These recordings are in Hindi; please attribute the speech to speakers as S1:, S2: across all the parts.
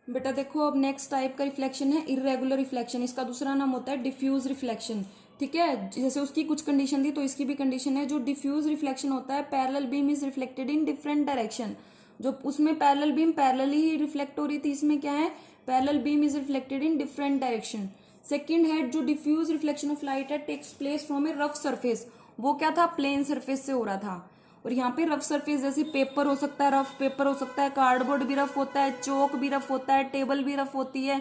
S1: बेटा देखो, अब नेक्स्ट टाइप का रिफ्लेक्शन है इर्रेगुलर रिफ्लेक्शन। इसका दूसरा नाम होता है डिफ्यूज रिफ्लेक्शन। ठीक है, जैसे उसकी कुछ कंडीशन थी तो इसकी भी कंडीशन है। जो डिफ्यूज रिफ्लेक्शन होता है, parallel beam is reflected in different direction. जो उसमें पैरेलल बीम पैरेलली ही रिफ्लेक्ट हो रही थी, इसमें क्या है, parallel beam is reflected in different direction. Second है जो डिफ्यूज रिफ्लेक्शन ऑफ लाइट है takes place from a rough surface. वो क्या था, प्लेन सरफेस से हो रहा था। और यहाँ पे रफ सरफेस जैसे पेपर हो सकता है, रफ पेपर हो सकता है, कार्डबोर्ड भी रफ होता है, चौक भी रफ होता है, टेबल भी रफ होती है,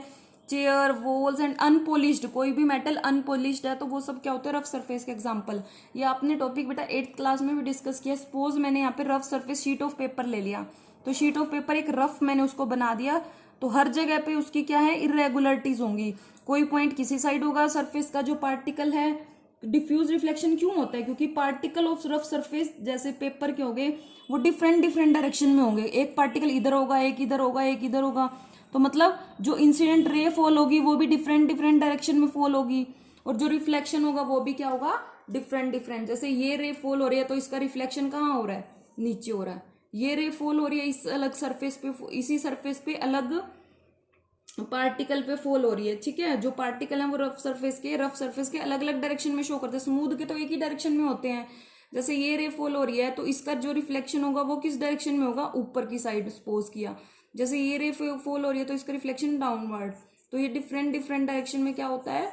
S1: चेयर, वॉल्स एंड अनपोलिश्ड, कोई भी मेटल अनपोलिश्ड है तो वो सब क्या होते हैं, रफ सरफेस के एग्जांपल। ये आपने टॉपिक बेटा 8th क्लास में भी डिस्कस किया। सपोज मैंने यहाँ पे rough surface sheet of paper ले लिया, तो शीट ऑफ पेपर एक रफ मैंने उसको बना दिया, तो हर जगह पे उसकी क्या है, इरेगुलरिटीज होंगी। कोई पॉइंट किसी साइड होगा सरफेस का जो पार्टिकल है। डिफ्यूज रिफ्लेक्शन क्यों होता है, क्योंकि पार्टिकल ऑफ रफ सरफेस जैसे पेपर के होंगे वो डिफरेंट डिफरेंट डायरेक्शन में होंगे। एक पार्टिकल इधर होगा, एक इधर होगा, एक इधर होगा, तो मतलब जो इंसिडेंट रे फॉल होगी वो भी डिफरेंट डिफरेंट डायरेक्शन में फॉल होगी, और जो रिफ्लेक्शन होगा वो भी क्या होगा, डिफरेंट डिफरेंट। जैसे ये रे फॉल हो रही है तो इसका रिफ्लेक्शन कहाँ हो रहा है, नीचे हो रहा है। ये रे फॉल हो रही है इस अलग सरफेस पे, इसी सरफेस पे अलग पार्टिकल पे फॉल हो रही है। ठीक है, जो पार्टिकल है वो रफ सरफेस के अलग अलग डायरेक्शन में शो करते हैं। स्मूथ के तो एक ही डायरेक्शन में होते हैं। जैसे ये रे फॉल हो रही है तो इसका जो रिफ्लेक्शन होगा वो किस डायरेक्शन में होगा, ऊपर की साइड सपोज किया। जैसे ये रे फॉल हो रही है तो इसका रिफ्लेक्शन डाउनवर्ड। तो ये डिफरेंट डिफरेंट डायरेक्शन में क्या होता है,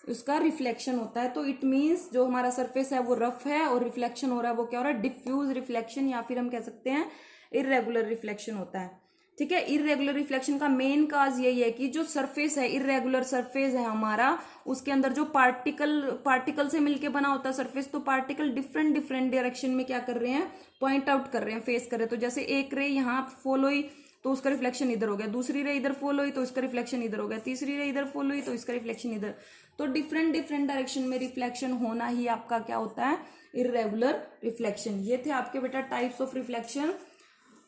S1: उसका रिफ्लेक्शन होता है। तो इट मीन्स जो हमारा सरफेस है वो रफ है और रिफ्लेक्शन हो रहा है वो क्या हो रहा है, डिफ्यूज रिफ्लेक्शन, या फिर हम कह सकते हैं इरेगुलर रिफ्लेक्शन होता है। ठीक है, इरेगुलर रिफ्लेक्शन का मेन काज यही है कि जो सरफेस है, इरेगुलर सरफेस है हमारा, उसके अंदर जो पार्टिकल से मिलके बना होता है सरफेस, तो पार्टिकल डिफरेंट डिफरेंट डायरेक्शन में क्या कर रहे हैं, पॉइंट आउट कर रहे हैं, फेस कर रहे हैं। तो जैसे एक रे यहाँ फॉल हुई तो उसका रिफ्लेक्शन इधर हो गया, दूसरी रे इधर फॉल हुई तो इसका रिफ्लेक्शन इधर हो गया, तीसरी रे इधर फॉल हुई तो इसका रिफ्लेक्शन इधर। तो डिफरेंट डिफरेंट डायरेक्शन में रिफ्लेक्शन होना ही आपका क्या होता है, इरेगुलर रिफ्लेक्शन। ये थे आपके बेटा टाइप्स ऑफ रिफ्लेक्शन।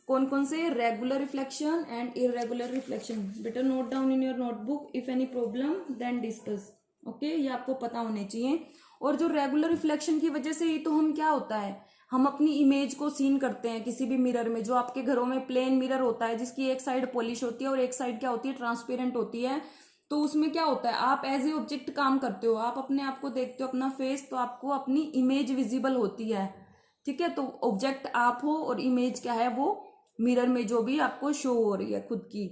S1: कौन कौन से, regular reflection and irregular reflection. बेटा note down in your notebook, if any problem then discuss. Okay, ये आपको पता होने चाहिए। और जो रेगुलर रिफ्लेक्शन की वजह से ही तो हम क्या होता है, हम अपनी इमेज को सीन करते हैं किसी भी मिरर में। जो आपके घरों में प्लेन मिरर होता है जिसकी एक साइड पॉलिश होती है और एक साइड क्या होती है, ट्रांसपेरेंट होती है, तो उसमें क्या होता है, आप एज ए ऑब्जेक्ट काम करते हो, आप अपने आप को देखते हो, अपना फेस, तो आपको अपनी इमेज विजिबल होती है। ठीक है, तो ऑब्जेक्ट आप हो और इमेज क्या है, वो मिरर में जो भी आपको शो हो रही है खुद की।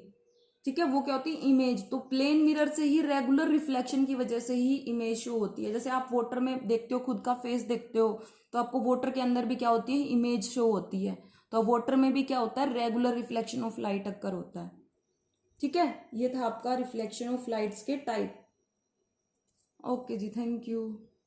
S1: ठीक है, वो क्या होती है, इमेज। तो प्लेन मिरर से ही रेगुलर रिफ्लेक्शन की वजह से ही इमेज शो होती है। जैसे आप वाटर में देखते हो, खुद का फेस देखते हो, तो आपको वाटर के अंदर भी क्या होती है, इमेज शो होती है। तो वाटर में भी क्या होता है, regular reflection of light occur होता है। ठीक है, ये था आपका रिफ्लेक्शन ऑफ लाइट्स के टाइप। ओके जी, थैंक यू।